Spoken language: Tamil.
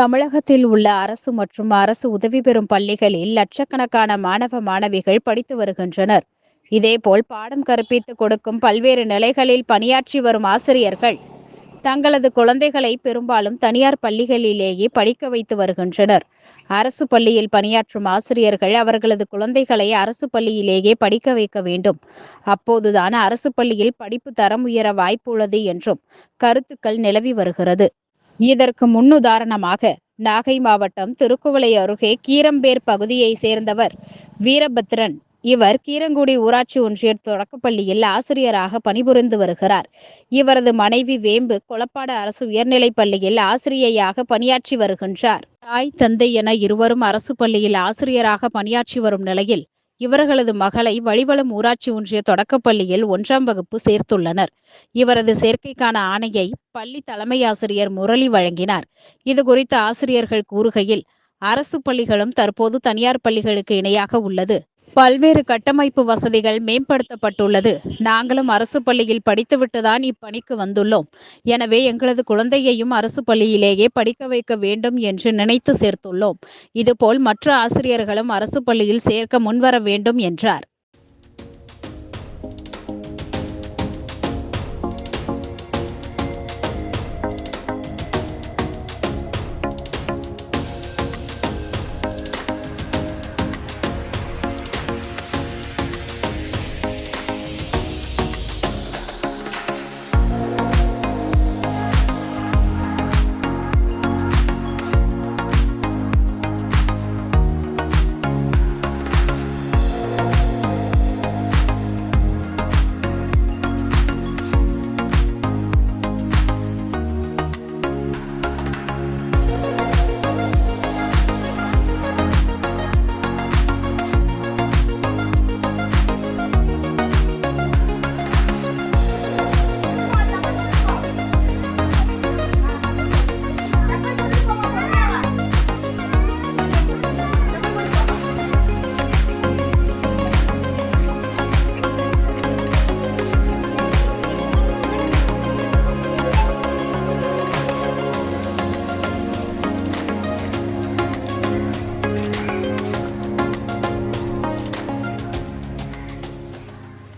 தமிழகத்தில் உள்ள அரசு மற்றும் அரசு உதவி பெறும் பள்ளிகளில் லட்சக்கணக்கான மாணவ மாணவிகள் படித்து வருகின்றனர். இதேபோல் பாடம் கற்பித்துக் கொடுக்கும் பல்வேறு நிலைகளில் பணியாற்றி வரும் ஆசிரியர்கள் தங்களது குழந்தைகளை பெரும்பாலும் தனியார் பள்ளிகளிலேயே படிக்க வைத்து வருகின்றனர். அரசு பள்ளியில் பணியாற்றும் ஆசிரியர்கள் அவர்களது குழந்தைகளை அரசு பள்ளியிலேயே படிக்க வைக்க வேண்டும். அப்போதுதான் அரசு பள்ளியில் படிப்பு தரம் உயர வாய்ப்புள்ளது என்றும் கருத்துக்கள் நிலவி வருகிறது. இதற்கு முன்னுதாரணமாக நாகை மாவட்டம் திருக்குவளை அருகே கீரம்பேர் பகுதியை சேர்ந்தவர் வீரபத்ரன். இவர் கீரங்குடி ஊராட்சி ஒன்றிய தொடக்கப்பள்ளியில் ஆசிரியராக பணிபுரிந்து வருகிறார். இவரது மனைவி வேம்பு கொளப்பாடு அரசு உயர்நிலைப் பள்ளியில் ஆசிரியையாக பணியாற்றி வருகின்றார். தாய் தந்தை என இருவரும் அரசு பள்ளியில் ஆசிரியராக பணியாற்றி வரும் நிலையில் இவர்களது மகளை வழிவலம் ஊராட்சி ஒன்றிய தொடக்கப்பள்ளியில் 1ஆம் வகுப்பு சேர்த்துள்ளனர். இவரது சேர்க்கைக்கான ஆணையை பள்ளி தலைமை ஆசிரியர் முரளி வழங்கினார். இதுகுறித்து ஆசிரியர்கள் கூறுகையில், அரசு பள்ளிகளும் தற்போது தனியார் பள்ளிகளுக்கு இணையாக உள்ளது. பல்வேறு கட்டமைப்பு வசதிகள் மேம்படுத்தப்பட்டுள்ளது. நாங்களும் அரசு பள்ளியில் படித்துவிட்டுதான் இப்பணிக்கு வந்துள்ளோம். எனவே எங்களது குழந்தையையும் அரசு பள்ளியிலேயே படிக்க வைக்க வேண்டும் என்று நினைத்து சேர்த்துள்ளோம். இதுபோல் மற்ற ஆசிரியர்களும் அரசு பள்ளியில் சேர்க்க முன்வர வேண்டும் என்றார்.